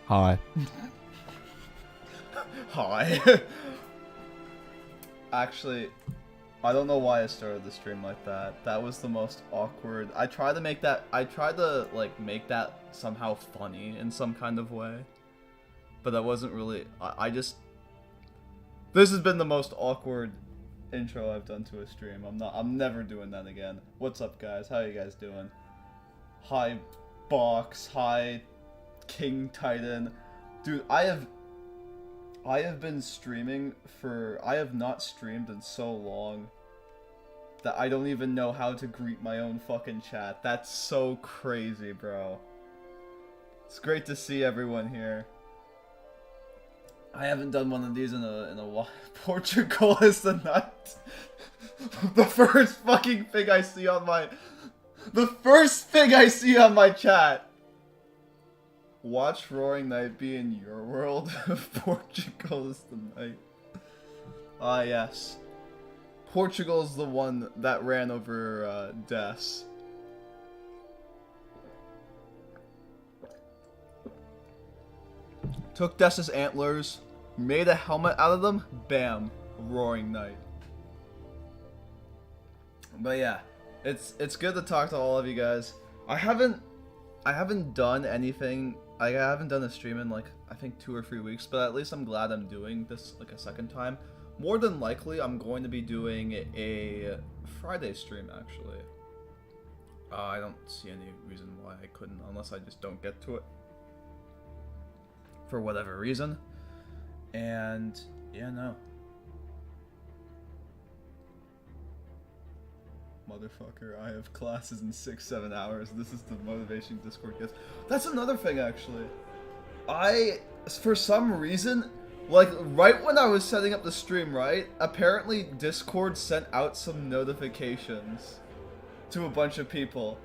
Hi. Hi. Actually, I don't know why I started the stream like that. That was the most awkward. I tried to make that like make that somehow funny in some kind of way. But that wasn't really I just this has been the most awkward intro I've done to a stream. I'm never doing that again. What's up, guys? How you guys doing? Hi Box, hi King Titan. Dude, I have been streaming for... I have not streamed in so long that I don't even know how to greet my own fucking chat. That's so crazy, bro. It's great to see everyone here. I haven't done one of these in a while. Portugal is the night. The first fucking thing I see on my... The first thing I see on my chat. Watch Roaring Night be in your world. Portugal is the night. Ah, yes. Portugal's the one that ran over Des. Took Des's antlers, made a helmet out of them, bam, Roaring Night. But yeah, it's good to talk to all of you guys. I haven't done anything. I haven't done a stream in like I think 2 or 3 weeks, but at least I'm glad I'm doing this like a second time. More than likely, I'm going to be doing a Friday stream actually. I don't see any reason why I couldn't, unless I just don't get to it for whatever reason. And yeah, no. Motherfucker, I have classes in 6-7 hours. This is the motivation Discord gets. That's another thing, actually. For some reason, like, right when I was setting up the stream, right? Apparently, Discord sent out some notifications to a bunch of people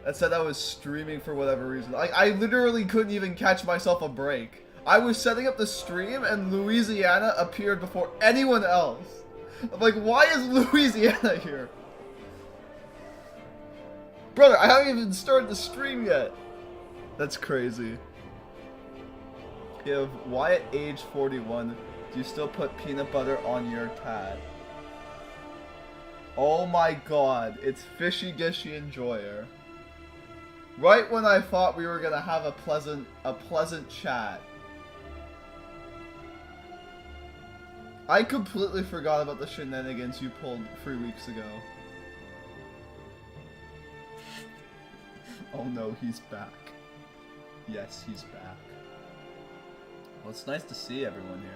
that said I was streaming for whatever reason. Like, I literally couldn't even catch myself a break. I was setting up the stream, and Louisiana appeared before anyone else. I'm like, why is Louisiana here? Brother, I haven't even started the stream yet. That's crazy. Kyiv, why at age 41 do you still put peanut butter on your cat? Oh my god, it's Fishy Gishy Enjoyer. Right when I thought we were gonna have a pleasant chat. I completely forgot about the shenanigans you pulled 3 weeks ago. Oh no, he's back. Yes, he's back. Well, it's nice to see everyone here.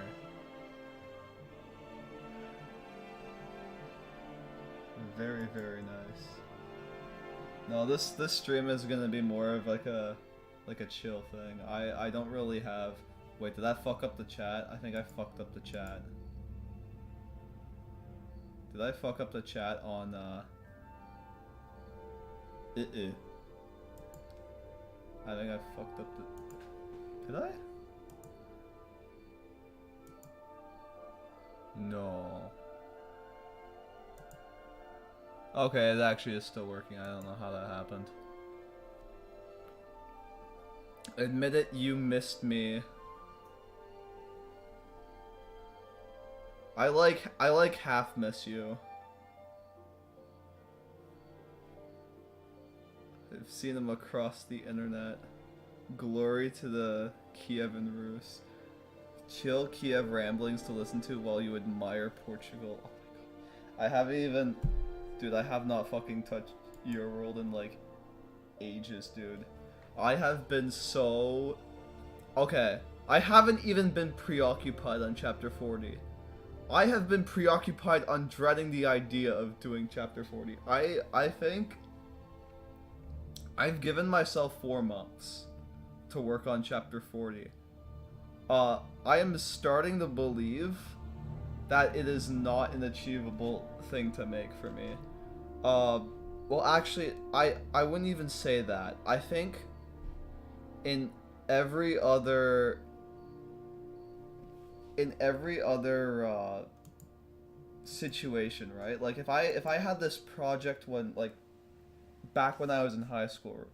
Very, very nice. No, this stream is gonna be more of like a chill thing. I don't really have... Wait, did I fuck up the chat? I think I fucked up the chat. Did I fuck up the chat on I think I fucked up the... Did I? No. Okay, it actually is still working. I don't know how that happened. Admit it, you missed me. I like half miss you. I've seen him across the internet. Glory to the Kievan Rus. Chill Kiev ramblings to listen to while you admire Portugal. Oh my god. I haven't even... Dude, I have not fucking touched your world in like ages, dude. I have been so... Okay. I haven't even been preoccupied on chapter 40. I have been preoccupied on dreading the idea of doing chapter 40. I think... I've given myself 4 months to work on chapter 40. I am starting to believe that it is not an achievable thing to make for me. Well actually, I wouldn't even say that. I think in every other situation, right? Like if I had this project when like back when I was in high school,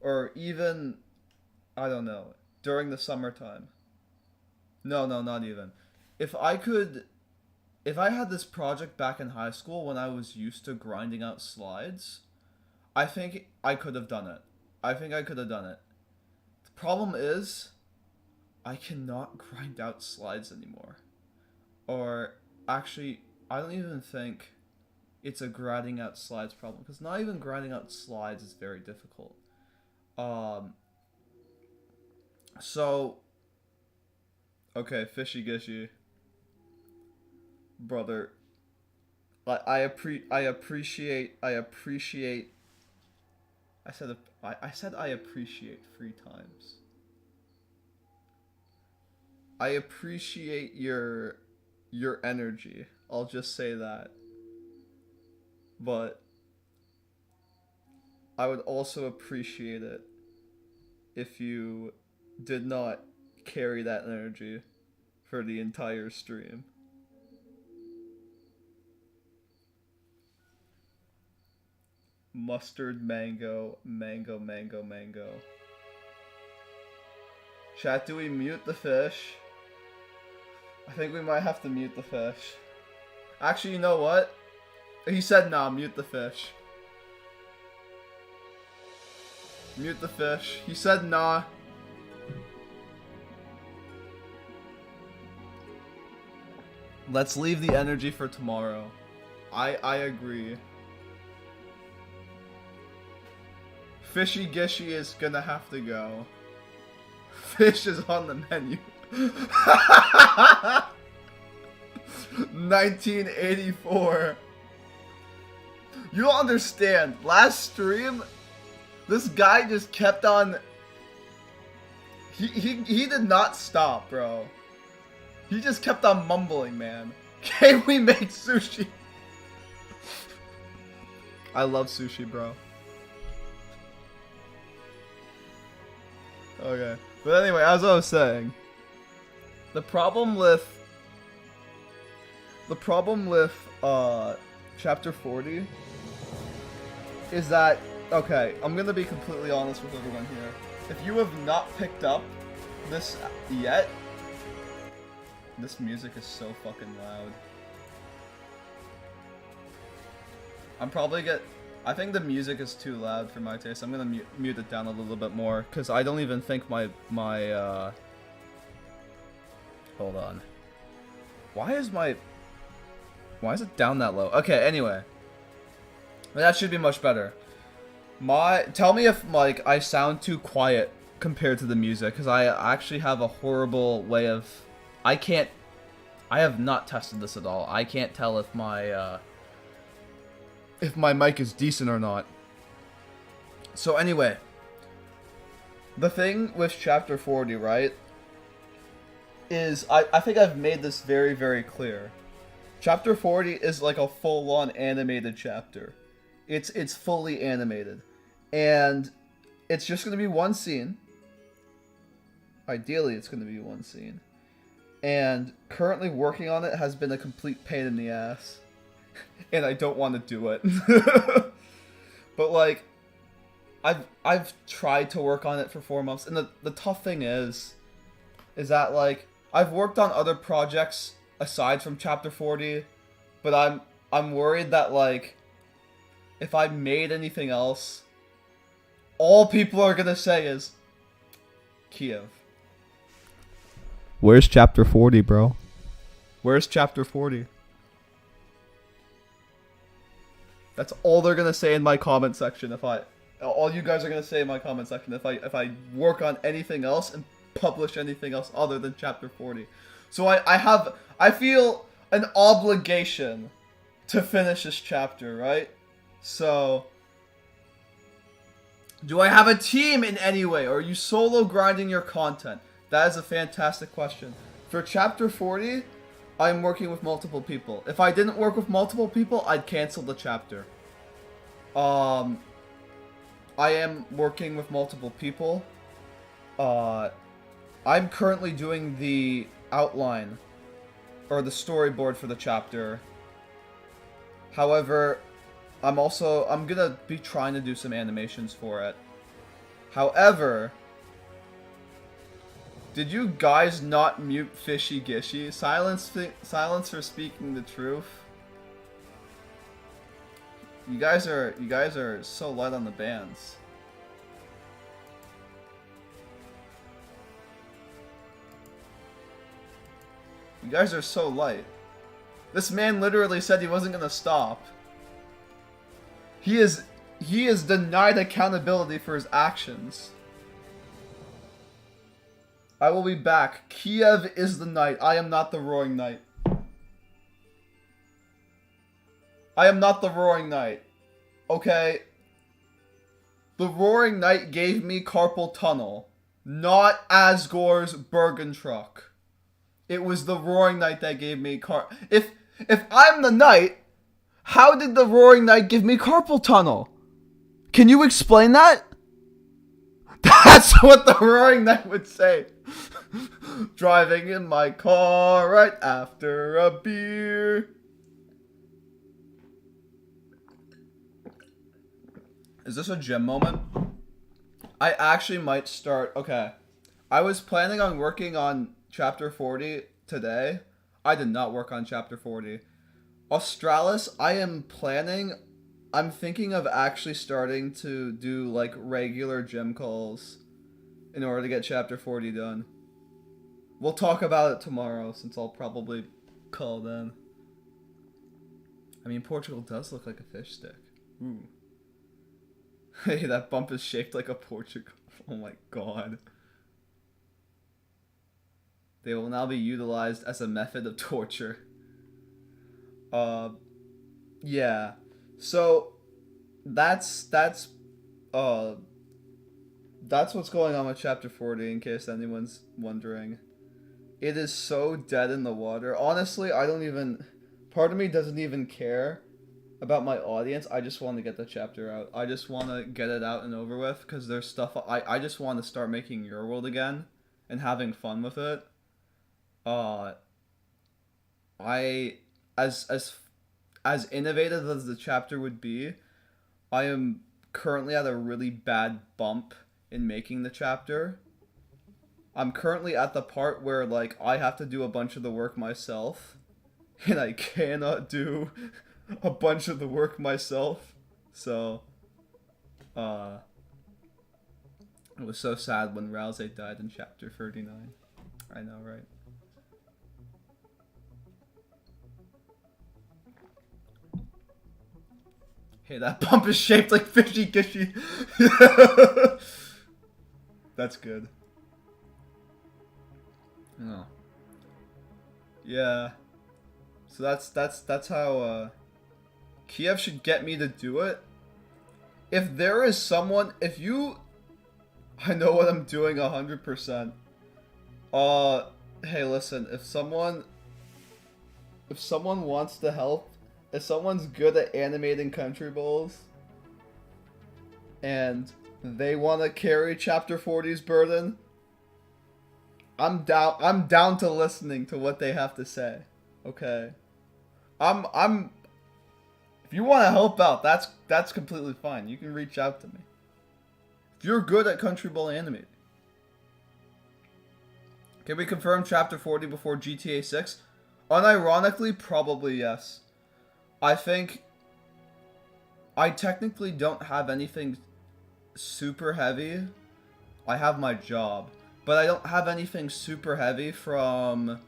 or even I don't know, during the summertime. No, not even. If I had this project back in high school when I was used to grinding out slides, I think I could have done it. The problem is, I cannot grind out slides anymore. Or, actually, I don't even think it's a grinding out slides problem, because not even grinding out slides is very difficult. So, okay, fishy gishy. Brother, I appreciate. I said I appreciate 3 times. I appreciate your energy. I'll just say that. But I would also appreciate it if you did not carry that energy for the entire stream. Mustard, mango. Chat, do we mute the fish? I think we might have to mute the fish. Actually, you know what? He said nah, mute the fish. Mute the fish. He said nah. Let's leave the energy for tomorrow. I agree. Fishy Gishy is gonna have to go. Fish is on the menu. 1984. You don't understand. Last stream, this guy just kept on. He did not stop, bro. He just kept on mumbling, man. Can we make sushi? I love sushi, bro. Okay. But anyway, as I was saying, the problem with chapter 40 is that, okay, I'm gonna be completely honest with everyone here. If you have not picked up this yet, this music is so fucking loud. I think the music is too loud for my taste. I'm gonna mute it down a little bit more, because I don't even think my hold on. Why is it down that low? Okay, anyway. That should be much better. Tell me if, like, I sound too quiet compared to the music, because I actually have a horrible way of... I have not tested this at all. I can't tell if my mic is decent or not. So anyway, the thing with chapter 40, right, is I think I've made this very, very clear. Chapter 40 is like a full-on animated chapter. It's fully animated. And it's just going to be one scene. Ideally, it's going to be one scene. And currently working on it has been a complete pain in the ass. And I don't want to do it. But like, I've tried to work on it for 4 months, and the tough thing is that, like, I've worked on other projects aside from chapter 40, but I'm worried that, like, if I made anything else, all people are gonna say is, Kyiv, where's chapter 40, bro? Where's chapter 40? That's all they're gonna say in my comment section all you guys are gonna say in my comment section if I work on anything else and publish anything else other than chapter 40. So I feel an obligation to finish this chapter, right? So, do I have a team in any way, or are you solo grinding your content? That is a fantastic question. For chapter 40, I'm working with multiple people. If I didn't work with multiple people, I'd cancel the chapter. I am working with multiple people. I'm currently doing the outline, or the storyboard for the chapter. However, I'm gonna be trying to do some animations for it. However, Did you guys not mute Fishy Gishy? Silence for speaking the truth. You guys are so light on the bands. You guys are so light. This man literally said he wasn't gonna stop. He is denied accountability for his actions. I will be back. Kyiv is the knight. I am not the roaring knight. I am not the roaring knight. Okay? The roaring knight gave me Carpal Tunnel, not Asgore's Bergen truck. It was the roaring knight that gave me If I'm the knight, how did the roaring knight give me Carpal Tunnel? Can you explain that? That's what the roaring knight would say. Driving in my car right after a beer. Is this a gym moment? I actually might start. Okay. I was planning on working on chapter 40 today. I did not work on chapter 40. Australis, I'm thinking of actually starting to do like regular gym calls in order to get chapter 40 done. We'll talk about it tomorrow since I'll probably call then. I mean, Portugal does look like a fish stick. Ooh. Hey, that bump is shaped like a Portugal. Oh my god. They will now be utilized as a method of torture. Yeah. So that's what's going on with chapter 40 in case anyone's wondering. It is so dead in the water. Honestly, part of me doesn't even care about my audience. I just want to get the chapter out. I just want to get it out and over with because there's stuff I just want to start making Your World again and having fun with it. As innovative as the chapter would be, I am currently at a really bad bump in making the chapter. I'm currently at the part where like I have to do a bunch of the work myself, and I cannot do a bunch of the work myself. So, it was so sad when Rouse died in chapter 39. I know, right? Hey, that bump is shaped like Fishy Gishy. That's good. Oh. Yeah. So that's how Kyiv should get me to do it. If there is someone, I know what I'm doing 100%. Hey, listen, if someone wants to help, if someone's good at animating country bowls and they want to carry chapter 40's burden, I'm down to listening to what they have to say. Okay. If you want to help out, that's completely fine. You can reach out to me. If you're good at country bowl animating. Can we confirm chapter 40 before GTA 6? Unironically, probably yes. I think I technically don't have anything super heavy. I have my job, but I don't have anything super heavy from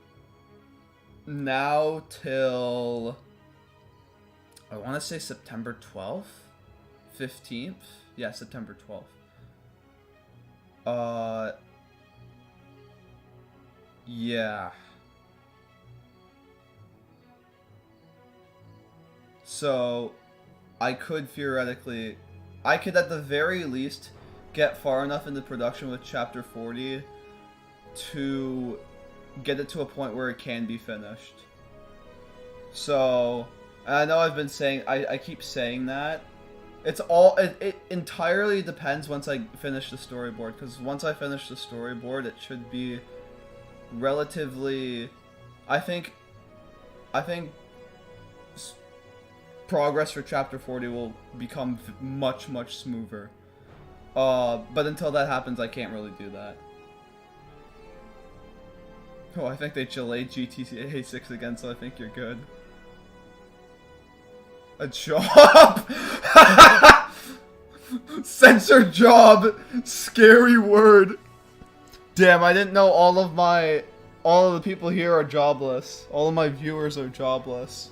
now till I want to say September 12th, 15th. Yeah, September 12th. Yeah. So, I could at the very least get far enough into production with chapter 40 to get it to a point where it can be finished. So, I know I've been saying, I keep saying that. It entirely depends once I finish the storyboard, because once I finish the storyboard, it should be relatively, I think progress for chapter 40 will become much smoother. But until that happens, I can't really do that. Oh, I think they delayed GTA 6 again, so I think you're good. A job? Censor job! Scary word. Damn, I didn't know all of the people here are jobless. All of my viewers are jobless.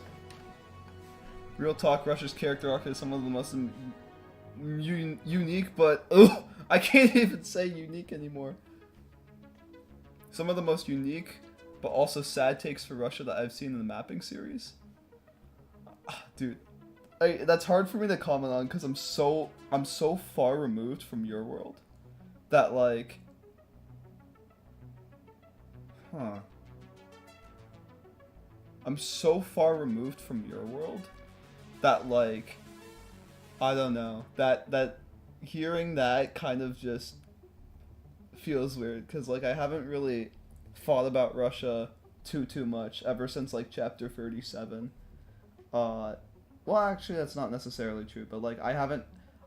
Real talk, Russia's character arc is some of the most unique, but ugh, I can't even say unique anymore. Some of the most unique, but also sad takes for Russia that I've seen in the mapping series. Dude, that's hard for me to comment on because I'm so far removed from your world that like, I'm so far removed from your world that like, I don't know, that hearing that kind of just feels weird because like I haven't really thought about Russia too much ever since like chapter 37. Well, actually, that's not necessarily true, but like I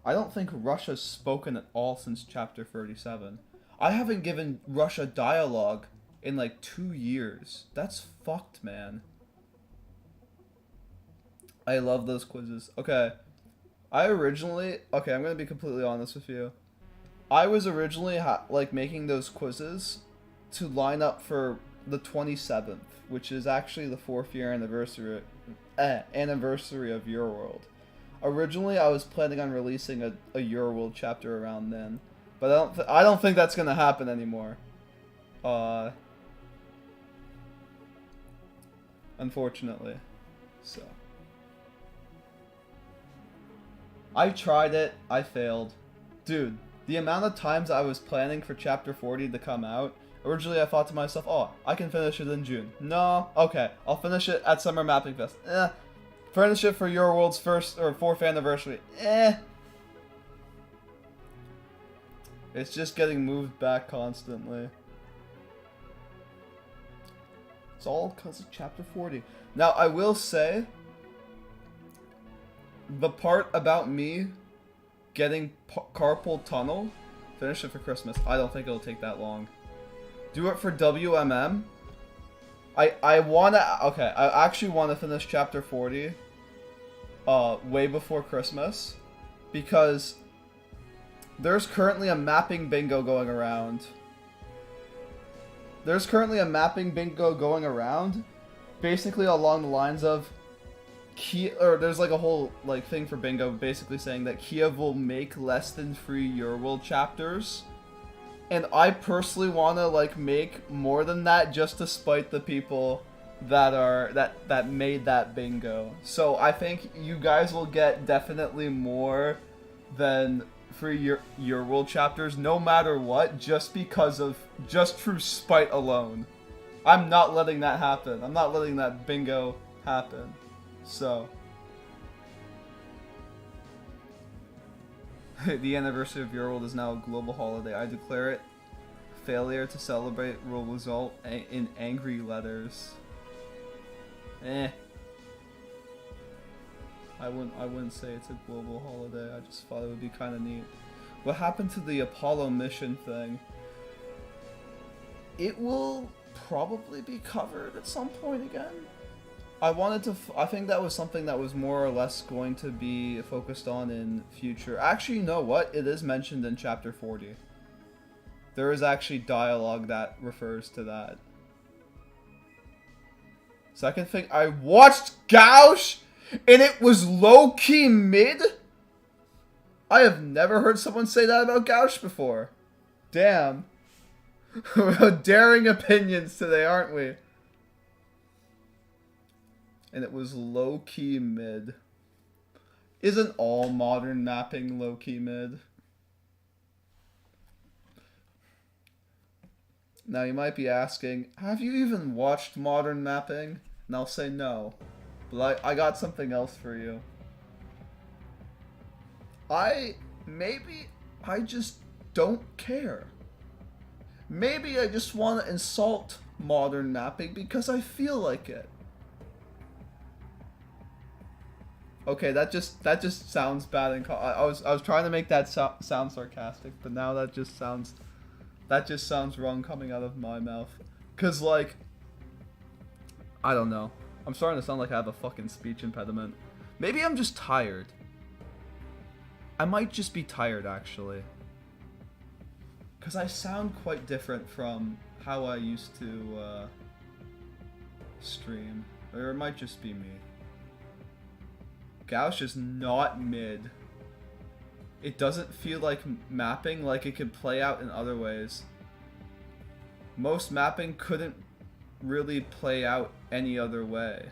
don't think Russia's spoken at all since chapter 37. I haven't given Russia dialogue in like 2 years. That's fucked, man. I love those quizzes. Okay, I'm gonna be completely honest with you. I was originally like making those quizzes to line up for the 27th, which is actually the 4th year anniversary of Your World. Originally, I was planning on releasing a Your World chapter around then, but I don't think that's gonna happen anymore. Unfortunately, so I tried it. I failed, dude. The amount of times I was planning for chapter 40 to come out. Originally, I thought to myself, oh, I can finish it in June. No, okay, I'll finish it at Summer Mapping Fest. Finish it for Your World's 4th anniversary. It's just getting moved back constantly. It's all because of chapter 40. Now, I will say, the part about me getting Carpal Tunnel, finish it for Christmas. I don't think it'll take that long. Do it for WMM. I actually wanna finish chapter 40 way before Christmas because there's currently a mapping bingo going around. Basically along the lines of there's like a whole like thing for bingo basically saying that Kyiv will make less than 3 Your World chapters. And I personally want to like make more than that just to spite the people that made that bingo. So I think you guys will get definitely more than 3 Your World chapters no matter what, just through spite alone. I'm not letting that happen. I'm not letting that bingo happen. So the anniversary of Your World is now a global holiday. I declare it. Failure to celebrate will result in angry letters. I wouldn't say it's a global holiday. I just thought it would be kind of neat. What happened to the Apollo mission thing? It will probably be covered at some point again. I think that was something that was more or less going to be focused on in future. Actually, you know what? It is mentioned in chapter 40. There is actually dialogue that refers to that. Second thing, I watched Gauche and it was low-key mid? I have never heard someone say that about Gauche before. Damn. Daring opinions today, aren't we? And it was low-key mid. Isn't all modern mapping low-key mid? Now you might be asking, have you even watched modern mapping? And I'll say no. But I got something else for you. Maybe I just don't care. Maybe I just want to insult modern mapping because I feel like it. Okay, that just sounds bad and I was trying to make that sound sarcastic, but now that just sounds wrong coming out of my mouth. Cause like, I don't know. I'm starting to sound like I have a fucking speech impediment. Maybe I'm just tired. I might just be tired, actually. Because I sound quite different from how I used to stream. Or it might just be me. Gauche is not mid. It doesn't feel like mapping, like it could play out in other ways. Most mapping couldn't really play out any other way.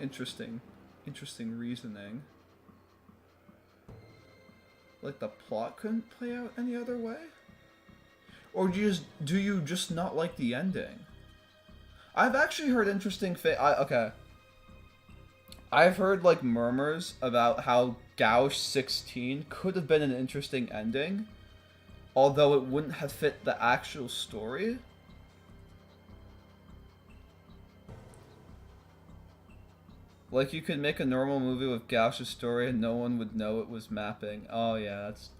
Interesting reasoning. Like the plot couldn't play out any other way? Or do you just not like the ending? I've actually heard interesting okay. I've heard like murmurs about how Gauche 16 could have been an interesting ending, although it wouldn't have fit the actual story. Like, you could make a normal movie with Gauche's story and no one would know it was mapping. Oh yeah, that's...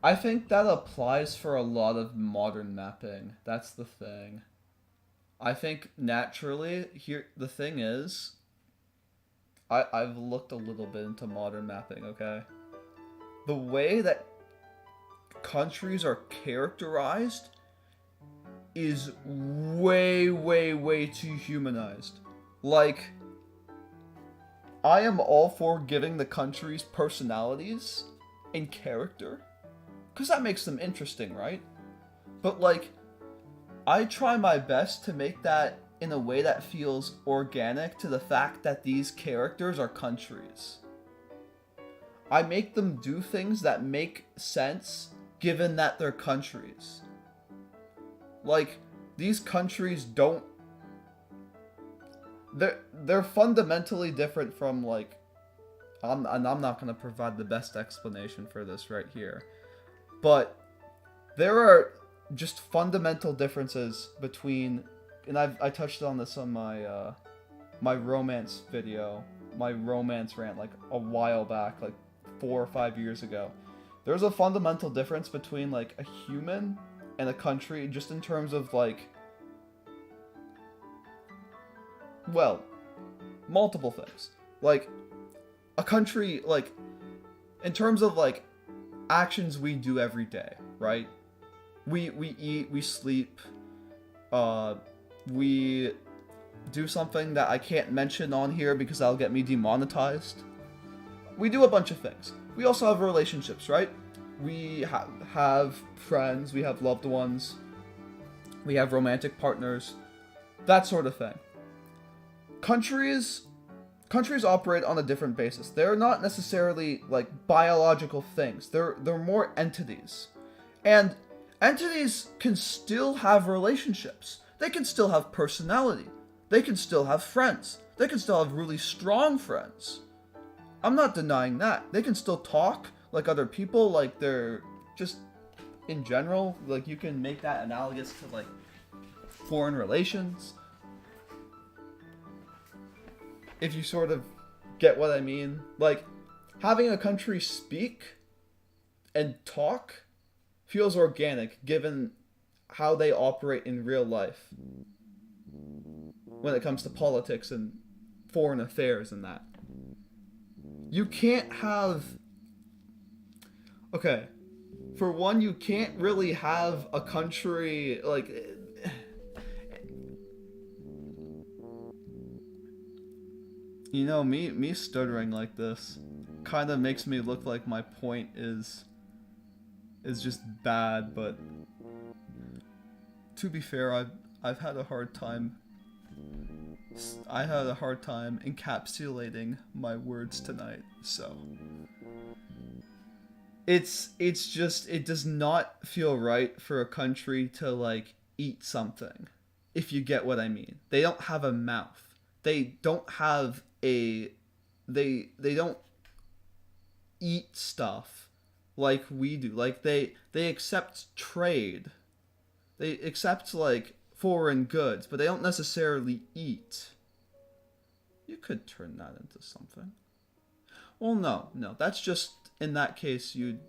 I think that applies for a lot of modern mapping. That's the thing. I think naturally, here, the thing is, I've looked a little bit into modern mapping, okay? The way that countries are characterized is way, way, way too humanized. Like, I am all for giving the countries personalities and character, because that makes them interesting, right? But, like, I try my best to make that in a way that feels organic to the fact that these characters are countries. I make them do things that make sense given that they're countries. Like, these countries don't... They're fundamentally different from, like... I'm not going to provide the best explanation for this right here. But there are just fundamental differences between... And I touched on this on my my romance video, my romance rant, like a while back, like 4 or 5 years ago. There's a fundamental difference between like a human and a country, just in terms of like, well, multiple things. Like a country, like in terms of like actions we do every day, right? We eat, we sleep, we do something that I can't mention on here because that'll get me demonetized. We do a bunch of things. We also have relationships, right? We have friends, we have loved ones, we have romantic partners, that sort of thing. Countries operate on a different basis. They're not necessarily like biological things. They're more entities. And entities can still have relationships. They can still have personality. They can still have friends. They can still have really strong friends. I'm not denying that. They can still talk like other people, like they're just in general, like you can make that analogous to like foreign relations. If you sort of get what I mean. Like having a country speak and talk feels organic given how they operate in real life when it comes to politics and foreign affairs and that. You can't have... Okay, for one, you can't really have a country, like... You know, me stuttering like this kind of makes me look like my point is just bad, but... To be fair, I've had a hard time... I had a hard time encapsulating my words tonight, so... It's just, it does not feel right for a country to, like, eat something, if you get what I mean. They don't have a mouth. They don't have a... They don't eat stuff like we do. Like, they accept trade. They accept, like, foreign goods, but they don't necessarily eat. You could turn that into something. Well, no. That's just, in that case, you'd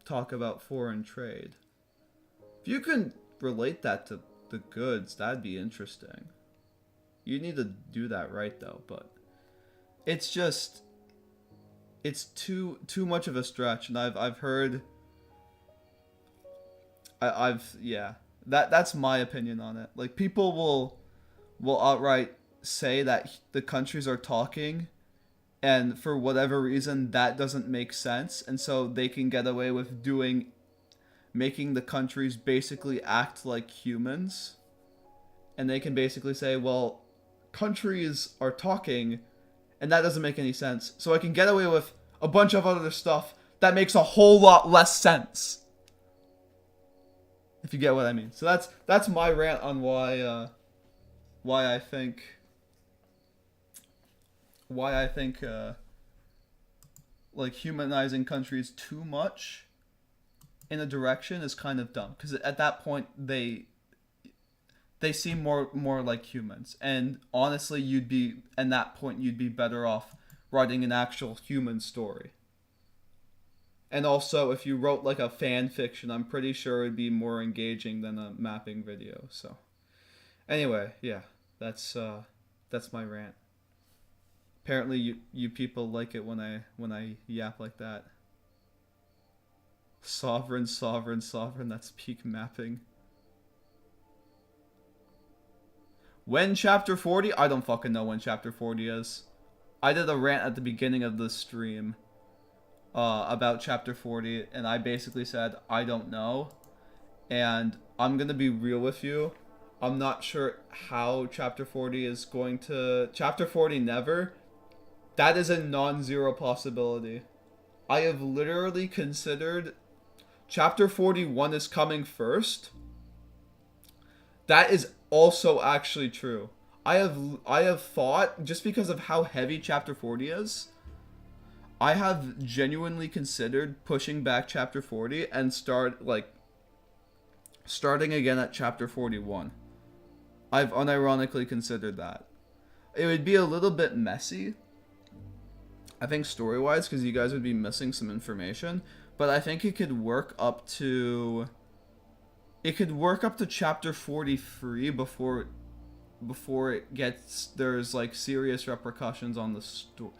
talk about foreign trade. If you can relate that to the goods, that'd be interesting. You need to do that right, though, but it's just, it's too much of a stretch, and I've heard, yeah, that's my opinion on it. Like, people will outright say that the countries are talking, and for whatever reason that doesn't make sense, and so they can get away with making the countries basically act like humans, and they can basically say, well, countries are talking, and that doesn't make any sense, so I can get away with a bunch of other stuff that makes a whole lot less sense. If you get what I mean. So that's my rant on why I think like humanizing countries too much in a direction is kind of dumb, because at that point they seem more like humans, and honestly you'd be better off writing an actual human story. And also, if you wrote like a fan fiction, I'm pretty sure it'd be more engaging than a mapping video. So anyway, yeah, that's my rant. Apparently you people like it when I yap like that. Sovereign, that's peak mapping. When chapter 40? I don't fucking know when chapter 40 is. I did a rant at the beginning of the stream about chapter 40, and I basically said I don't know, and I'm gonna be real with you, I'm not sure how chapter 40 is going to... Chapter 40 never. That is a non-zero possibility. I have literally considered chapter 41 is coming first. That is also actually true. I have thought, just because of how heavy chapter 40 is, I have genuinely considered pushing back chapter 40 and starting again at chapter 41. I've unironically considered that. It would be a little bit messy, I think, story-wise, because you guys would be missing some information, but I think it could work up to chapter 43 before it gets, there's like serious repercussions on the story.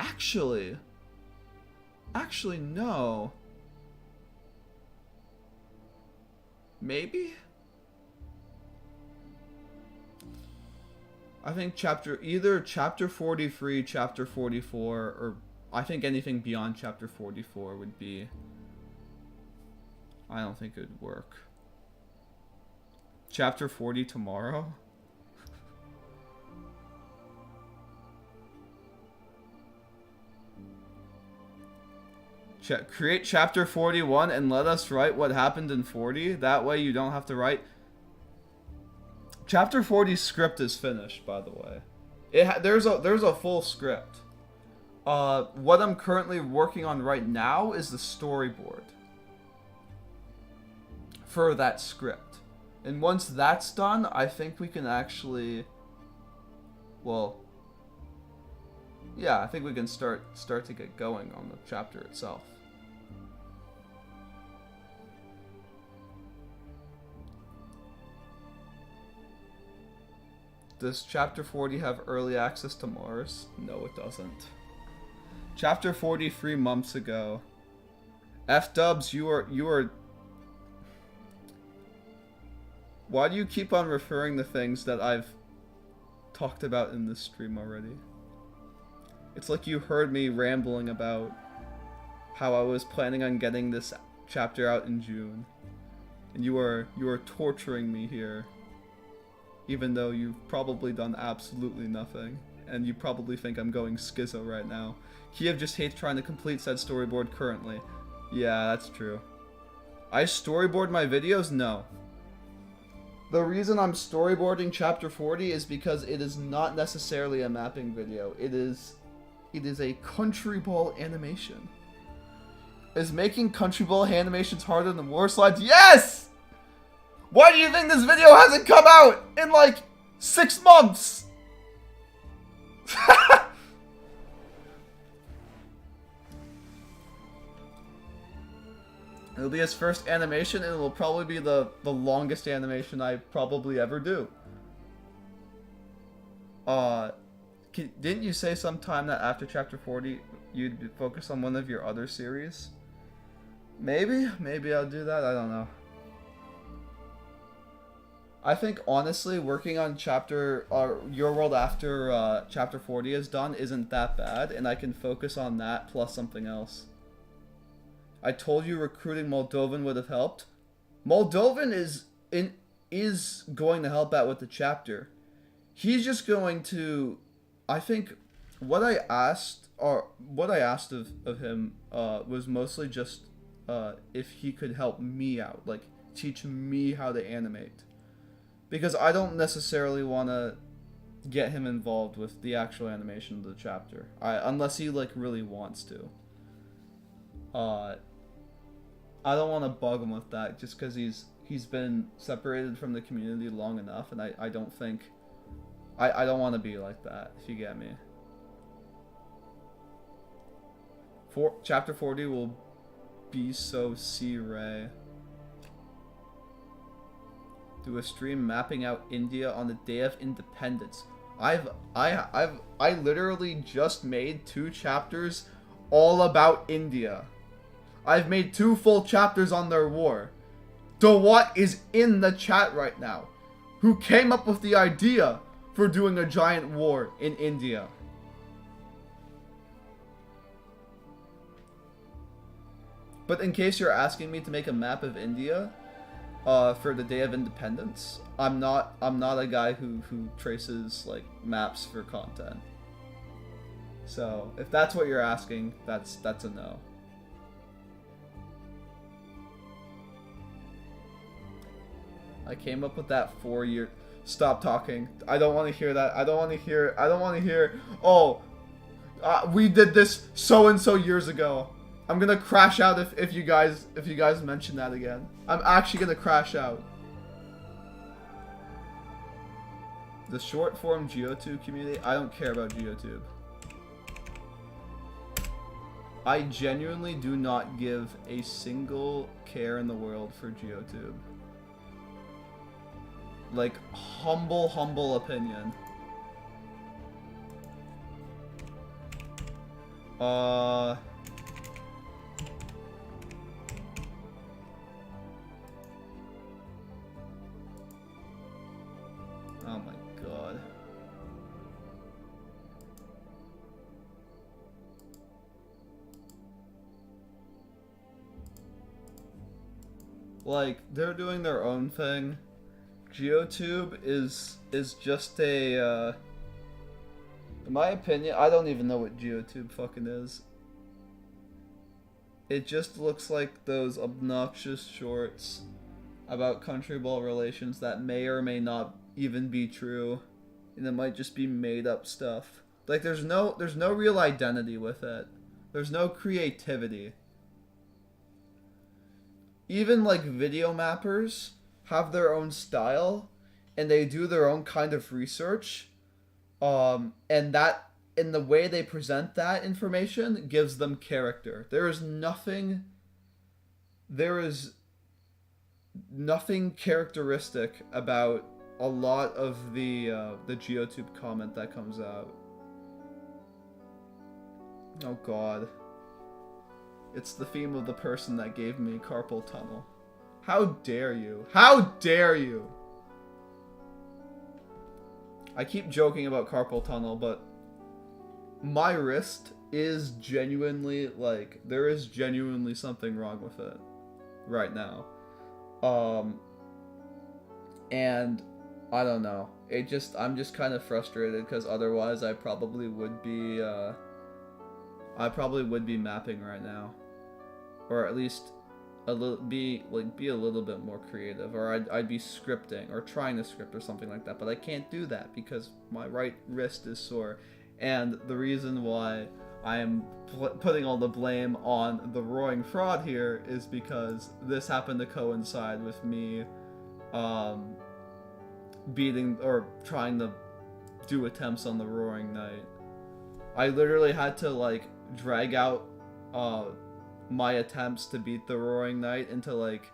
Actually, no. Maybe? I think either chapter 43, chapter 44, or I think anything beyond chapter 44 would be... I don't think it would work. Chapter 40 tomorrow? Create chapter 41 and let us write what happened in 40. That way you don't have to write. Chapter 40's script is finished, by the way. There's a full script. What I'm currently working on right now is the storyboard for that script. And once that's done, I think we can actually, well, yeah, I think we can start to get going on the chapter itself. Does chapter 40 have early access to Mars? No, it doesn't. Chapter 40 3 months ago. F-dubs, you are... Why do you keep on referring to things that I've talked about in this stream already? It's like you heard me rambling about how I was planning on getting this chapter out in June. And you are torturing me here. Even though you've probably done absolutely nothing. And you probably think I'm going schizo right now. Kyiv just hates trying to complete said storyboard currently. Yeah, that's true. I storyboard my videos? No. The reason I'm storyboarding chapter 40 is because it is not necessarily a mapping video. It is a country ball animation. Is making country ball animations harder than war slides? Yes! Why do you think this video hasn't come out in like 6 months? It'll be his first animation, and it'll probably be the longest animation I probably ever do. Didn't you say sometime that after chapter 40 you'd focus on one of your other series? Maybe I'll do that. I don't know. I think honestly, working on Your World after chapter 40 is done isn't that bad, and I can focus on that plus something else. I told you recruiting Moldovan would have helped. Moldovan is going to help out with the chapter. He's just going to, I think, what I asked of him was mostly just if he could help me out, like teach me how to animate, because I don't necessarily want to get him involved with the actual animation of the chapter, unless he like really wants to. I don't want to bug him with that just because he's been separated from the community long enough, and I don't think I don't want to be like that, if you get me. Chapter 40 will be so C-Ray. Do a stream mapping out India on the Day of Independence. I literally just made 2 chapters all about India. I've made 2 full chapters on their war. Dawat is in the chat right now, who came up with the idea for doing a giant war in India. But in case you're asking me to make a map of India for the Day of Independence, I'm not a guy who traces like maps for content. So if that's what you're asking, that's a no. I came up with that 4-year. Stop talking. I don't want to hear that. I don't want to hear. Oh, we did this so and so years ago. I'm gonna crash out if you guys mention that again. I'm actually gonna crash out. The short form Geotube community. I don't care about Geotube. I genuinely do not give a single care in the world for Geotube. Like, humble opinion. Oh my god. Like, they're doing their own thing. Geotube is just a, in my opinion, I don't even know what Geotube fucking is. It just looks like those obnoxious shorts about country ball relations that may or may not even be true, and it might just be made up stuff. Like, there's no real identity with it. There's no creativity. Even like video mappers have their own style, and they do their own kind of research, and that, in the way they present that information, gives them character. There is nothing characteristic about a lot of the Geotube comment that comes out. Oh god. It's the theme of the person that gave me Carpal Tunnel. How dare you? How dare you? I keep joking about Carpal Tunnel, but my wrist is genuinely, like, there is genuinely something wrong with it right now. And I don't know. I'm just kind of frustrated because otherwise I probably would be mapping right now, or at least be a little bit more creative, or I'd be scripting or trying to script or something like that, but I can't do that because my right wrist is sore. And the reason why I am putting all the blame on the roaring fraud here is because this happened to coincide with me beating or trying to do attempts on the roaring knight. I literally had to like drag out my attempts to beat the Roaring Knight into like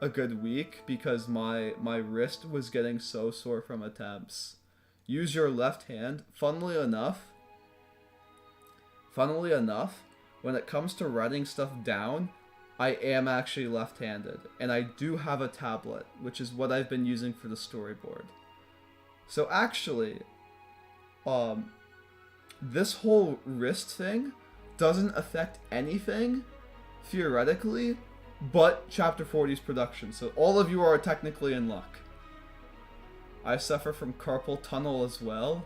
a good week because my wrist was getting so sore from attempts. Use your left hand. Funnily enough, when it comes to writing stuff down, I am actually left-handed, and I do have a tablet, which is what I've been using for the storyboard. So actually, this whole wrist thing doesn't affect anything, theoretically, but Chapter 40's production. So all of you are technically in luck. I suffer from carpal tunnel as well.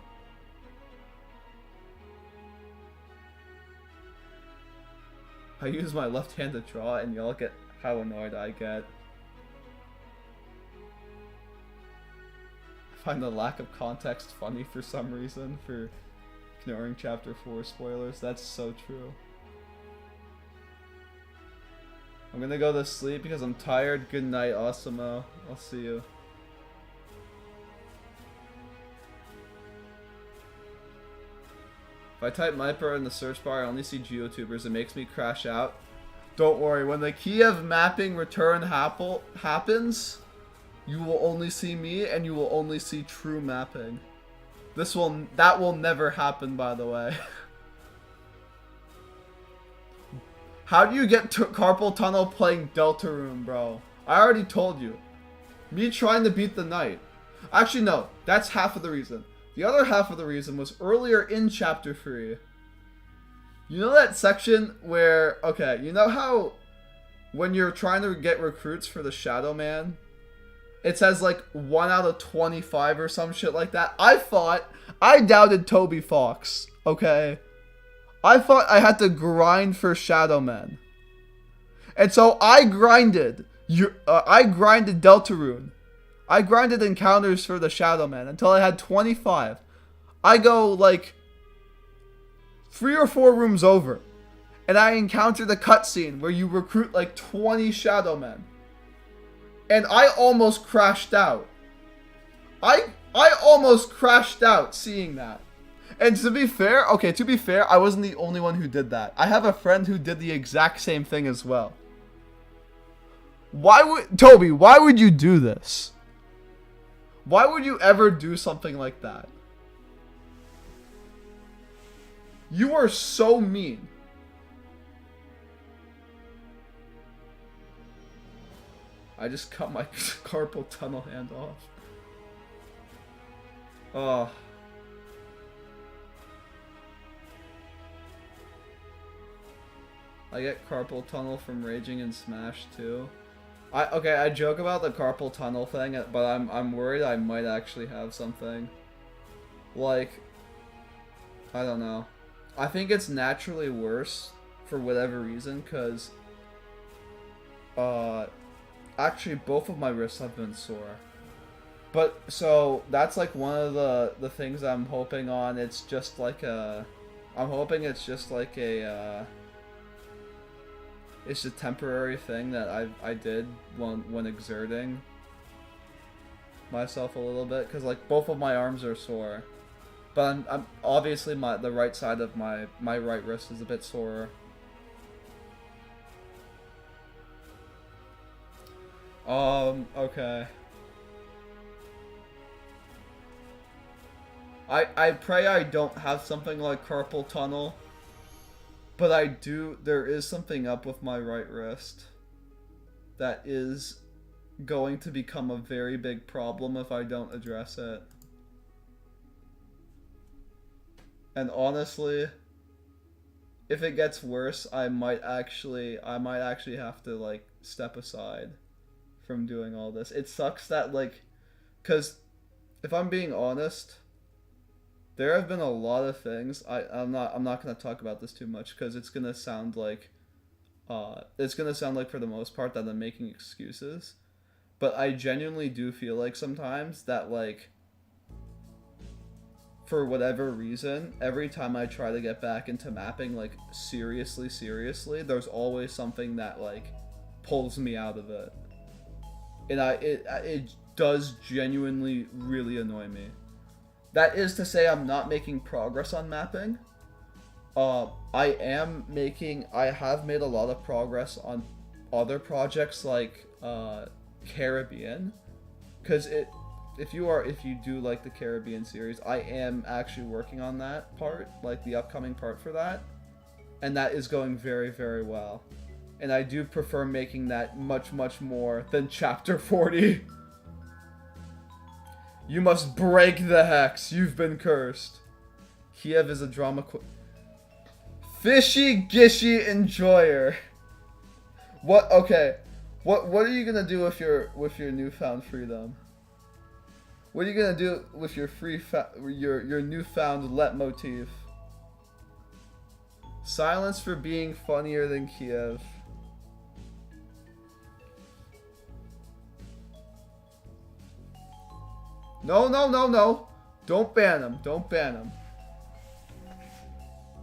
I use my left hand to draw, and y'all get how annoyed I get. I find the lack of context funny for some reason for ignoring Chapter 4 spoilers. That's so true. I'm gonna go to sleep because I'm tired. Good night, Osimo. I'll see you. If I type Myper in the search bar, I only see Geotubers. It makes me crash out. Don't worry, when the Kyiv mapping return happens, you will only see me and you will only see true mapping. That will never happen, by the way. How do you get Carpal Tunnel playing Deltarune, bro? I already told you. Me trying to beat the knight. Actually, no. That's half of the reason. The other half of the reason was earlier in Chapter 3. You know that section where... Okay, you know how when you're trying to get recruits for the Shadow Man, it says like 1 out of 25 or some shit like that? I doubted Toby Fox, okay? I thought I had to grind for Shadow Men. And so I grinded. I grinded Deltarune. I grinded encounters for the Shadow Man until I had 25. I go like 3 or 4 rooms over, and I encountered a cutscene where you recruit like 20 Shadow Men. And I almost crashed out. I almost crashed out seeing that. And to be fair, I wasn't the only one who did that. I have a friend who did the exact same thing as well. Toby, why would you do this? Why would you ever do something like that? You are so mean. I just cut my carpal tunnel hand off. Oh. I get carpal tunnel from raging in Smash too. I joke about the carpal tunnel thing, but I'm worried I might actually have something. Like, I don't know. I think it's naturally worse for whatever reason, cause actually both of my wrists have been sore. But so that's like one of the things I'm hoping on. It's just like a, I'm hoping it's just like a it's a temporary thing that I did when exerting myself a little bit, because like both of my arms are sore, but I'm obviously the right side of my right wrist is a bit sore. Okay. I pray I don't have something like carpal tunnel. But I do, there is something up with my right wrist that is going to become a very big problem if I don't address it. And honestly, if it gets worse, I might actually have to like step aside from doing all this. It sucks that like, cause if I'm being honest, there have been a lot of things. I'm not gonna talk about this too much because it's gonna sound like for the most part that I'm making excuses. But I genuinely do feel like sometimes that like for whatever reason, every time I try to get back into mapping like seriously, there's always something that like pulls me out of it. And it does genuinely really annoy me. That is to say I'm not making progress on mapping, I have made a lot of progress on other projects like Caribbean, because if you do like the Caribbean series, I am actually working on that part, like the upcoming part for that, and that is going very, very well. And I do prefer making that much, much more than Chapter 40. You must break the hex. You've been cursed. Kyiv is a drama Fishy Gishy Enjoyer. What? Okay. What are you gonna do with your newfound freedom? What are you gonna do with your your newfound leitmotif? Silence for being funnier than Kyiv. No, no, no, no. Don't ban him. Don't ban him.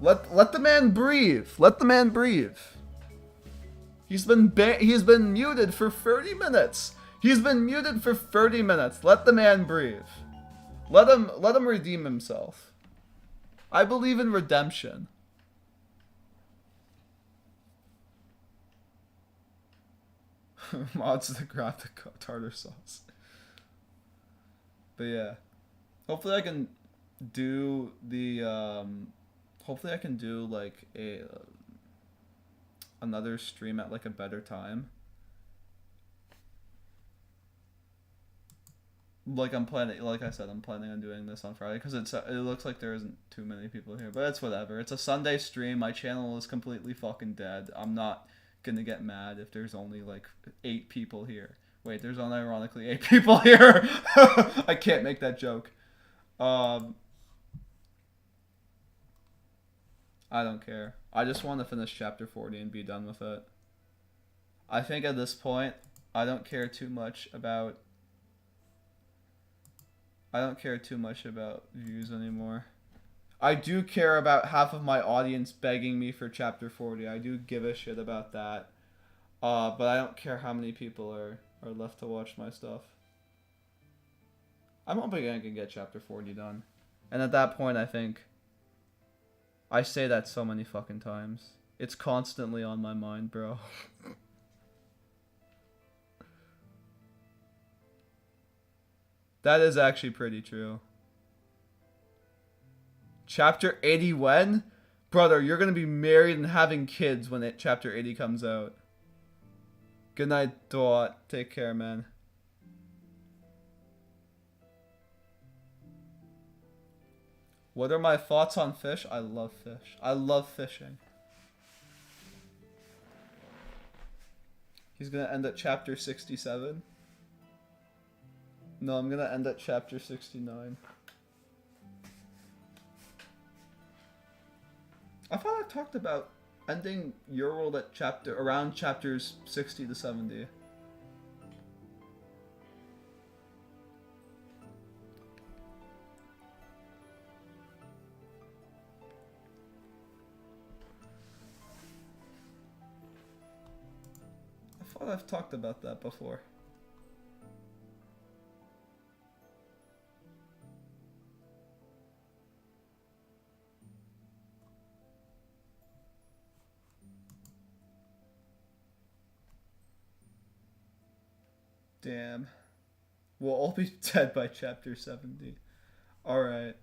Let the man breathe. Let the man breathe. He's been muted for 30 minutes. He's been muted for 30 minutes. Let the man breathe. Let him redeem himself. I believe in redemption. Mods to grab the tartar sauce. But yeah, hopefully I can do the hopefully I can do like another stream at like a better time. Like like I said, I'm planning on doing this on Friday because it looks like there isn't too many people here, but it's whatever. It's a Sunday stream. My channel is completely fucking dead. I'm not gonna get mad if there's only like 8 people here. Wait, there's unironically 8 people here. I can't make that joke. I don't care. I just want to finish Chapter 40 and be done with it. I think at this point, I don't care too much about views anymore. I do care about half of my audience begging me for Chapter 40. I do give a shit about that. But I don't care how many people are left to watch my stuff. I'm hoping I can get Chapter 40 done. And at that point, I think... I say that so many fucking times. It's constantly on my mind, bro. That is actually pretty true. Chapter 80 when? Brother, you're gonna be married and having kids when Chapter 80 comes out. Good night, Dot. Take care, man. What are my thoughts on fish? I love fish. I love fishing. He's gonna end at Chapter 67. No, I'm gonna end at Chapter 69. I thought I talked about ending your world at around chapters 60 to 70. I thought I've talked about that before. Damn. We'll all be dead by Chapter 70. Alright.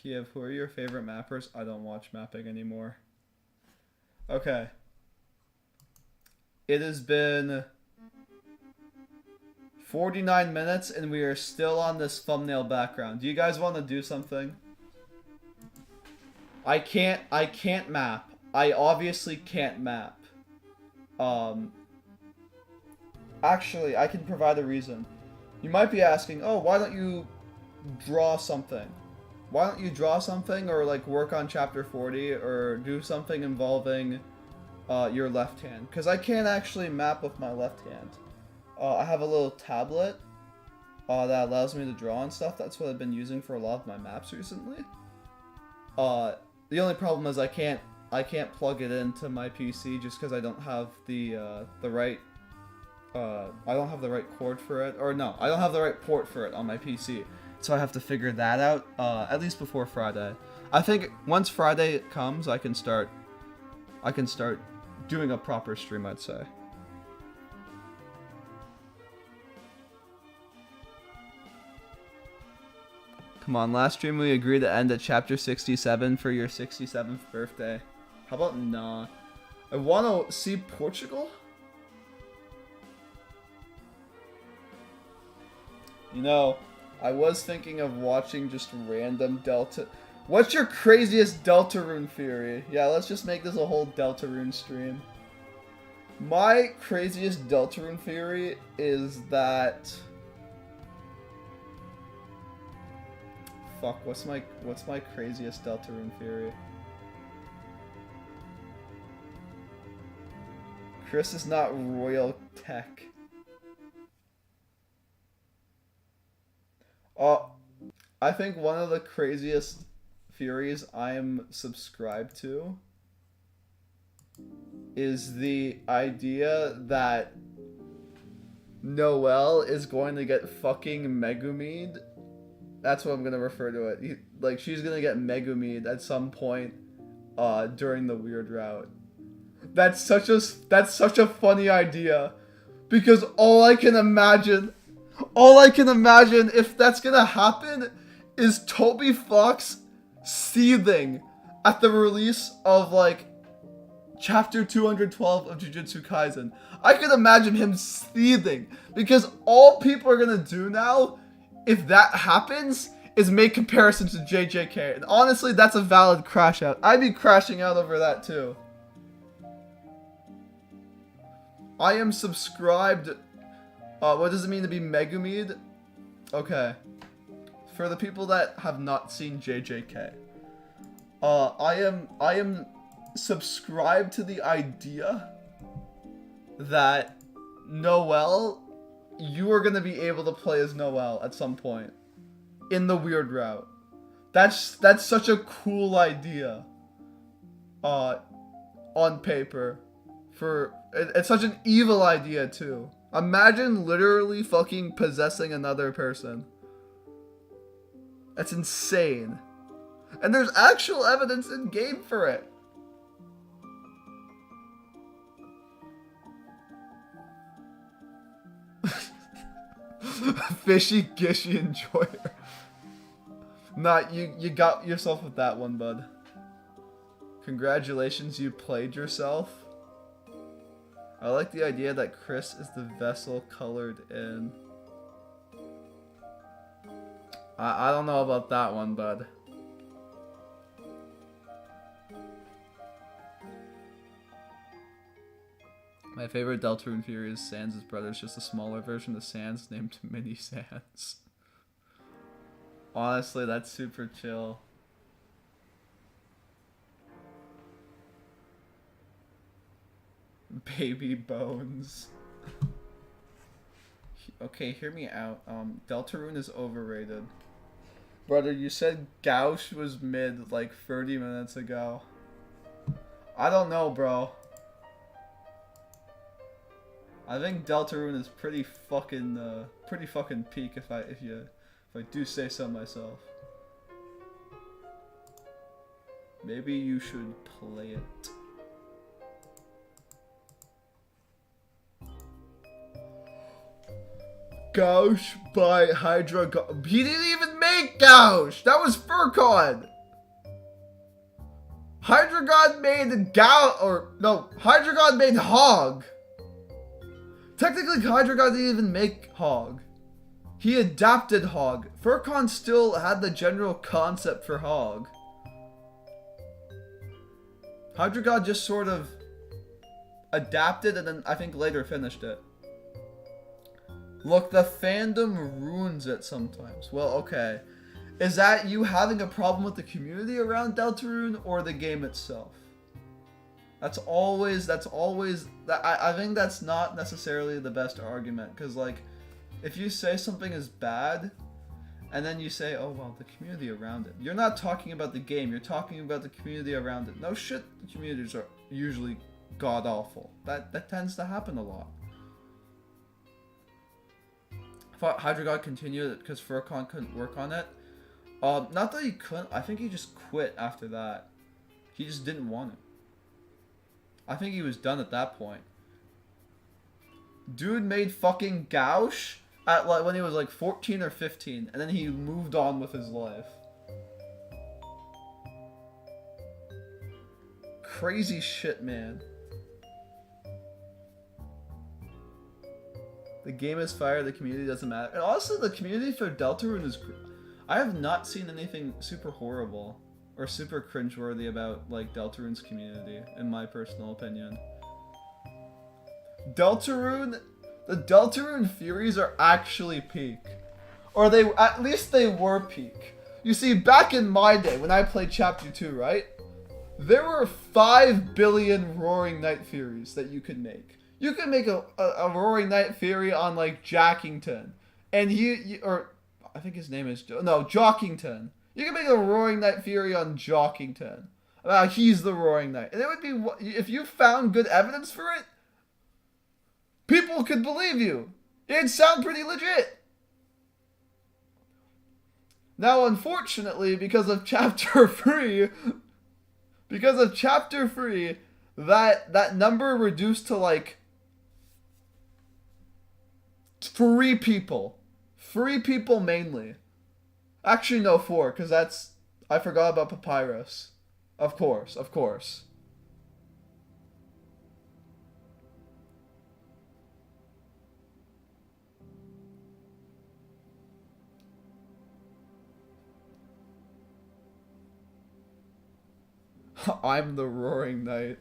Kyiv, who are your favorite mappers? I don't watch mapping anymore. Okay. It has been 49 minutes and we are still on this thumbnail background. Do you guys want to do something? I can't map. I obviously can't map. Actually, I can provide a reason. You might be asking, oh, why don't you draw something? Why don't you draw something or like work on Chapter 40 or do something involving your left hand? Because I can't actually map with my left hand. I have a little tablet that allows me to draw and stuff. That's what I've been using for a lot of my maps recently. The only problem is I can't plug it into my PC just because I don't have the right I don't have the right cord for it, or no, I don't have the right port for it on my PC, so I have to figure that out, at least before Friday. I think once Friday comes, I can start doing a proper stream, I'd say. Come on, last stream we agreed to end at chapter 67 for your 67th birthday. How about nah? I want to see Portugal? You know, I was thinking of watching just random Delta... What's your craziest Deltarune theory? Yeah, let's just make this a whole Deltarune stream. My craziest Deltarune theory is that... Fuck, what's my craziest Deltarune theory? Chris is not Royal Tech. I think one of the craziest theories I am subscribed to is the idea that Noelle is going to get fucking Megumi'd. That's what I'm gonna refer to it. Like, she's gonna get Megumi'd at some point during the weird route. That's such a funny idea, because all I can imagine if that's gonna happen is Toby Fox seething at the release of, like, chapter 212 of Jujutsu Kaisen. I can imagine him seething, because all people are gonna do now, if that happens, is make comparisons to JJK. And honestly, that's a valid crash out. I'd be crashing out over that too. I am subscribed. What does it mean to be Megumi'd? Okay. For the people that have not seen JJK, I am subscribed to the idea that Noelle, you are gonna be able to play as Noelle at some point in the weird route. That's such a cool idea. On paper, it's such an evil idea too. Imagine literally fucking possessing another person. That's insane. And there's actual evidence in game for it. Fishy Gishy Enjoyer. Nah, you got yourself with that one, bud. Congratulations, you played yourself. I like the idea that Chris is the vessel colored in. I don't know about that one, bud. My favorite Deltarune theory is Sans' brother is just a smaller version of Sans named Mini Sans. Honestly, that's super chill. Baby bones. Okay, hear me out. Deltarune is overrated. Brother, you said Gauche was mid like 30 minutes ago. I don't know, bro. I think Deltarune is pretty fucking peak if I do say so myself. Maybe you should play it. Gauche by Hydra. He didn't even make Gauche! That was Furcon! Hydra God made Hydra God made Hog! Technically, Hydra God didn't even make Hog. He adapted Hog. Furcon still had the general concept for Hog. Hydra God just sort of adapted and then I think later finished it. Look, the fandom ruins it sometimes. Well, okay. Is that you having a problem with the community around Deltarune or the game itself? I think that's not necessarily the best argument, because, like, if you say something is bad, and then you say, oh, well, the community around it. You're not talking about the game, you're talking about the community around it. No shit, the communities are usually god-awful. That tends to happen a lot. thought Hydra God continued because Furcon couldn't work on it. Not that he couldn't. I think he just quit after that. He just didn't want it. I think he was done at that point. Dude made fucking Gauche at like when he was like 14 or 15, and then he moved on with his life. Crazy shit, man. The game is fire, the community doesn't matter. And honestly, the community for Deltarune is... I have not seen anything super horrible or super cringeworthy about, like, Deltarune's community, in my personal opinion. Deltarune... The Deltarune Furies are actually peak. Or they... At least they were peak. You see, back in my day, when I played Chapter 2, right? There were 5 billion Roaring Night Furies that you could make. You could make a Roaring Night Fury on, like, Jackington. And or, I think his name is, Jockington. You can make a Roaring Night Fury on Jockington. He's the Roaring Knight. And it would be, if you found good evidence for it, people could believe you. It'd sound pretty legit. Now, unfortunately, because of Chapter 3, that number reduced to, like, 3 people. 3 people mainly. Actually, no, 4, because that's... I forgot about Papyrus. Of course. I'm the Roaring Knight.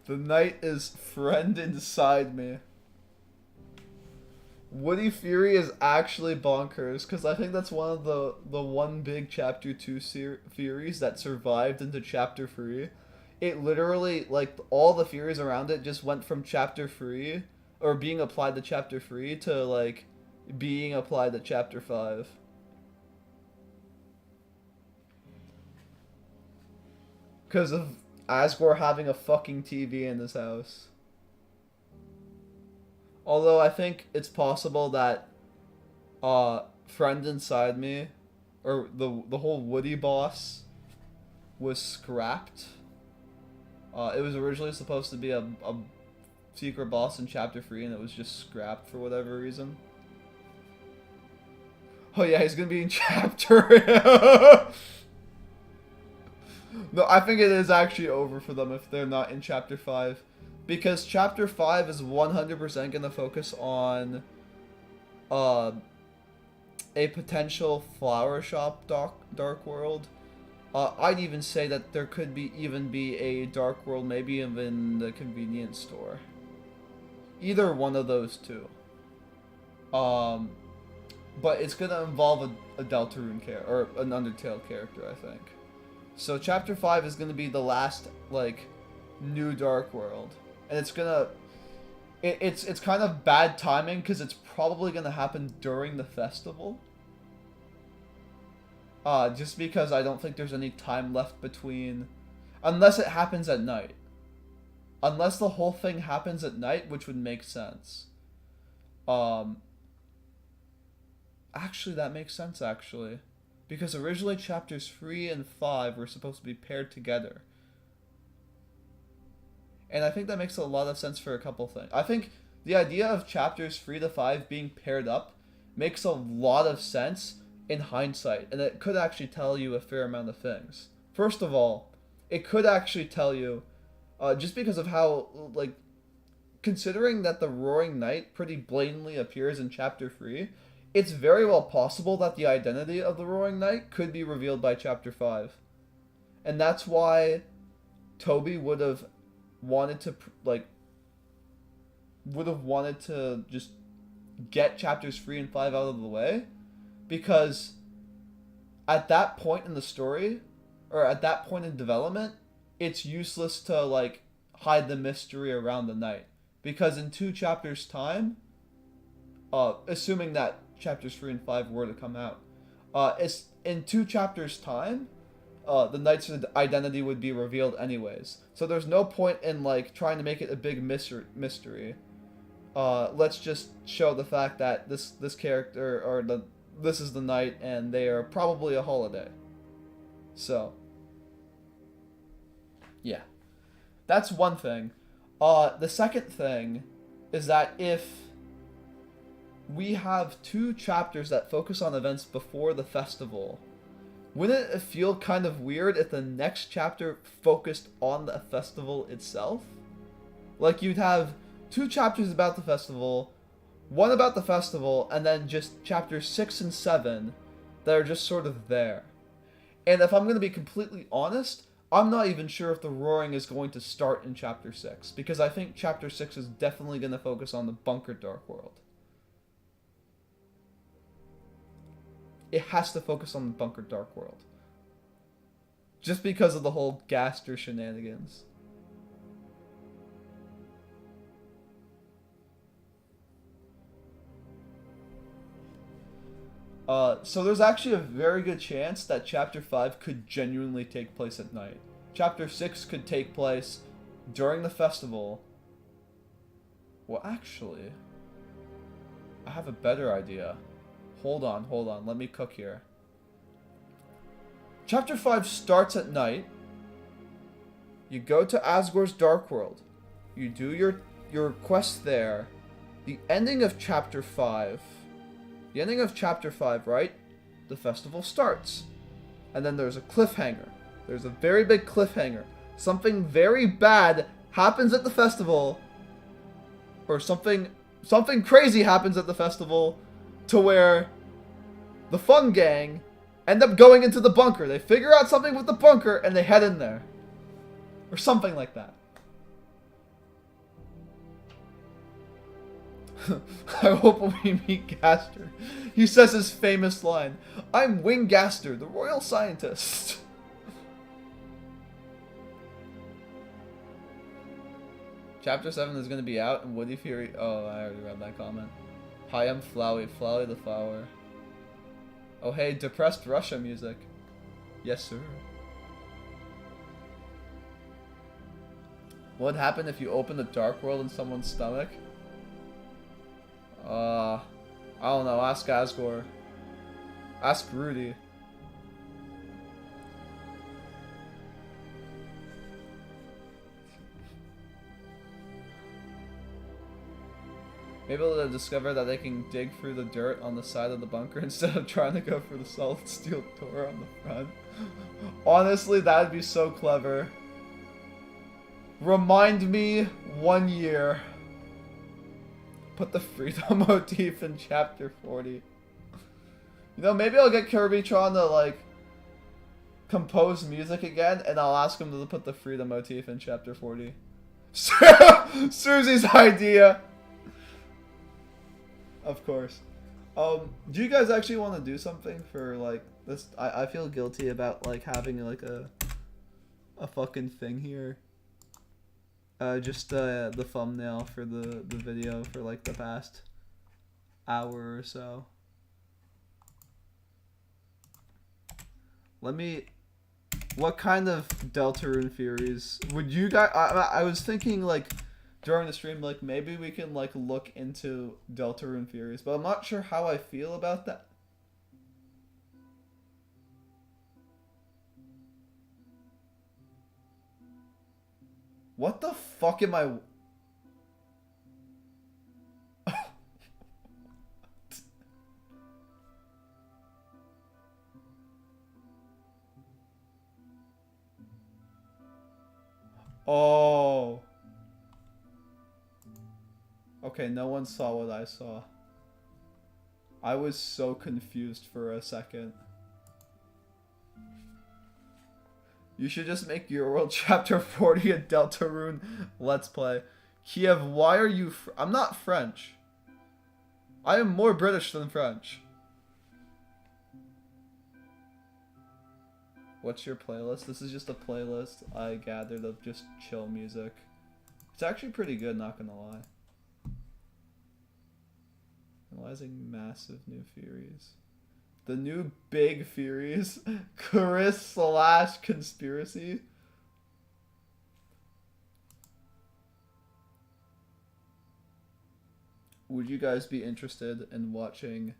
The Knight is friend inside me. Woody Fury is actually bonkers, because I think that's one of the one big Chapter 2 Furies that survived into Chapter 3. It literally, like, all the Furies around it just went from Chapter 3, or being applied to Chapter 3, to, like, being applied to Chapter 5. Because of Asgore having a fucking TV in his house. Although I think it's possible that Friend Inside Me, or the whole Woody boss, was scrapped. It was originally supposed to be a secret boss in Chapter 3, and it was just scrapped for whatever reason. Oh yeah, he's gonna be in Chapter... No, I think it is actually over for them if they're not in Chapter 5. Because Chapter 5 is 100% going to focus on a potential flower shop dark world. I'd even say that there could even be a dark world, maybe even the convenience store. Either one of those two. But it's going to involve a Deltarune character, or an Undertale character, I think. So Chapter 5 is going to be the last, like, new dark world. And it's gonna... It's kind of bad timing, because it's probably gonna happen during the festival. Just because I don't think there's any time left between... Unless it happens at night. Unless the whole thing happens at night, which would make sense. Actually, that makes sense, actually. Because originally Chapters 3 and 5 were supposed to be paired together. And I think that makes a lot of sense for a couple things. I think the idea of Chapters 3 to 5 being paired up makes a lot of sense in hindsight. And it could actually tell you a fair amount of things. First of all, it could actually tell you, just because of how, like, considering that the Roaring Knight pretty blatantly appears in Chapter 3, it's very well possible that the identity of the Roaring Knight could be revealed by Chapter 5. And that's why Toby would have wanted to, like, just get Chapters 3 and 5 out of the way, because at that point in the story, or at that point in development, it's useless to, like, hide the mystery around the Knight, because in 2 chapters time, assuming that Chapters 3 and 5 were to come out, it's in 2 chapters time, the Knight's identity would be revealed anyways. So there's no point in, like, trying to make it a big mystery. let's just show the fact that this character, or this is the night, and they are probably a holiday. So, yeah. That's one thing. The second thing is that if we have 2 chapters that focus on events before the festival, wouldn't it feel kind of weird if the next chapter focused on the festival itself? Like, you'd have 2 chapters about the festival, 1 about the festival, and then just chapters 6 and 7 that are just sort of there. And if I'm going to be completely honest, I'm not even sure if the roaring is going to start in chapter 6, because I think chapter 6 is definitely going to focus on the Bunker Dark World. It has to focus on the Bunker Dark World. Just because of the whole Gaster shenanigans. So there's actually a very good chance that Chapter 5 could genuinely take place at night. Chapter 6 could take place during the festival. Well, actually, I have a better idea. Hold on, let me cook here. Chapter 5 starts at night. You go to Asgore's Dark World. You do your quest there. The ending of Chapter 5... The ending of Chapter 5, right? The festival starts. And then there's a cliffhanger. There's a very big cliffhanger. Something very bad happens at the festival. Or something crazy happens at the festival to where the fun gang end up going into the bunker. They figure out something with the bunker and they head in there. Or something like that. I hope when we meet Gaster, he says his famous line, "I'm Wing Gaster, the royal scientist." Chapter 7 is going to be out, and Woody Fury... Oh, I already read that comment. Hi, I'm Flowey, Flowey the Flower. Oh, hey, depressed Russia music. Yes, sir. What would happen if you opened the Dark World in someone's stomach? I don't know. Ask Asgore. Ask Rudy. Maybe they'll discover that they can dig through the dirt on the side of the bunker instead of trying to go for the solid steel door on the front. Honestly, that'd be so clever. Remind me 1 year. Put the freedom motif in chapter 40. You know, maybe I'll get Kirbytron to, like, compose music again, and I'll ask him to put the freedom motif in chapter 40. Susie's idea! Of course. Do you guys actually want to do something for, like, this? I feel guilty about, like, having, like, a fucking thing here. Just the thumbnail for the video for like the past hour or so. What kind of Deltarune theories would you guys... I was thinking, like, during the stream, like, maybe we can, like, look into Deltarune theories, but I'm not sure how I feel about that. What the fuck am I... Oh. Okay, no one saw what I saw. I was so confused for a second. You should just make your world chapter 40 a Deltarune Let's Play. Kyiv, why are you... I'm not French. I am more British than French. What's your playlist? This is just a playlist I gathered of just chill music. It's actually pretty good, not gonna lie. Analyzing massive new theories. The new big theories. Chris/conspiracy. would you guys be interested in watching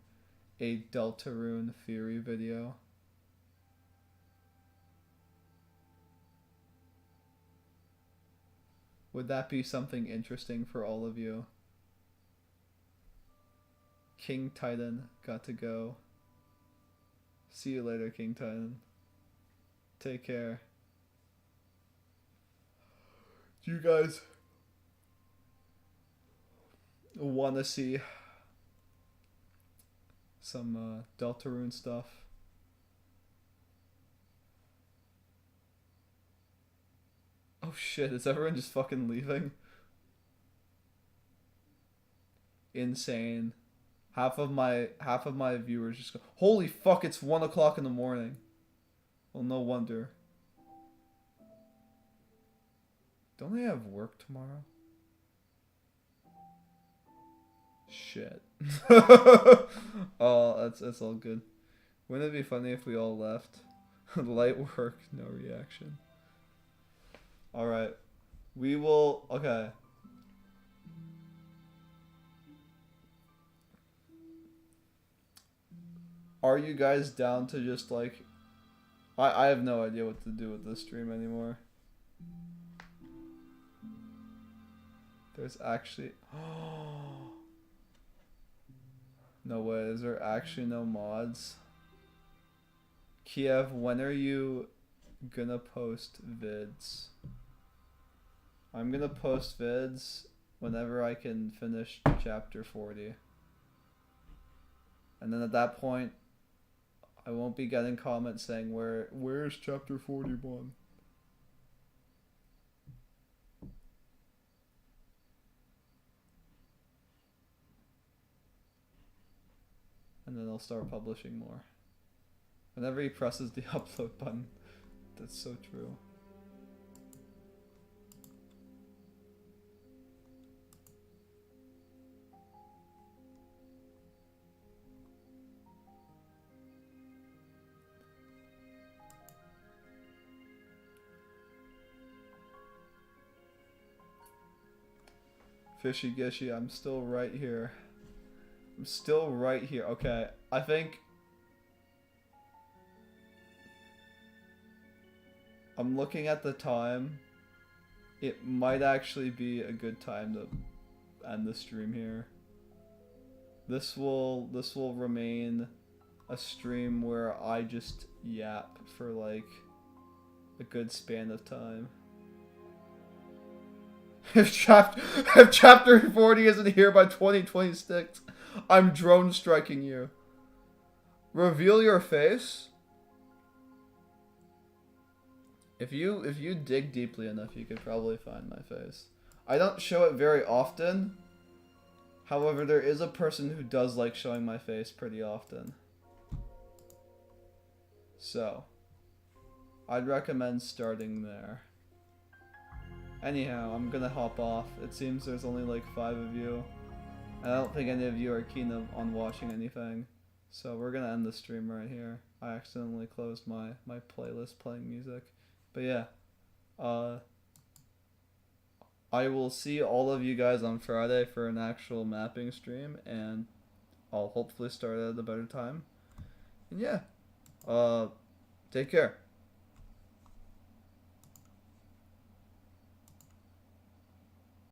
a Deltarune theory video? Would that be something interesting for all of you? King Titan got to go. See you later, King Titan. Take care. Do you guys want to see some Deltarune stuff? Oh shit, is everyone just fucking leaving? Insane. Half of my viewers just go, holy fuck, it's 1 o'clock in the morning. Well, no wonder. Don't they have work tomorrow? Shit. Oh, that's all good. Wouldn't it be funny if we all left? Light work, no reaction. Alright. We will... Okay. Are you guys down to just like... I have no idea what to do with this stream anymore. There's actually... No way, is there actually no mods? Kyiv, when are you gonna post vids? I'm gonna post vids whenever I can finish chapter 40. And then at that point, I won't be getting comments saying where's chapter 41? And then I'll start publishing more. Whenever he presses the upload button. That's so true. Fishy Gishy, I'm still right here. I'm still right here. Okay, I think... I'm looking at the time. It might actually be a good time to end the stream here. This will remain a stream where I just yap for like a good span of time. If chapter 40 isn't here by 2026, I'm drone striking you. Reveal your face? If you dig deeply enough, you could probably find my face. I don't show it very often. However, there is a person who does like showing my face pretty often. So, I'd recommend starting there. Anyhow, I'm gonna hop off. It seems there's only like 5 of you. And I don't think any of you are keen on watching anything. So we're gonna end the stream right here. I accidentally closed my playlist playing music. But yeah. I will see all of you guys on Friday for an actual mapping stream. And I'll hopefully start at a better time. And yeah. Take care.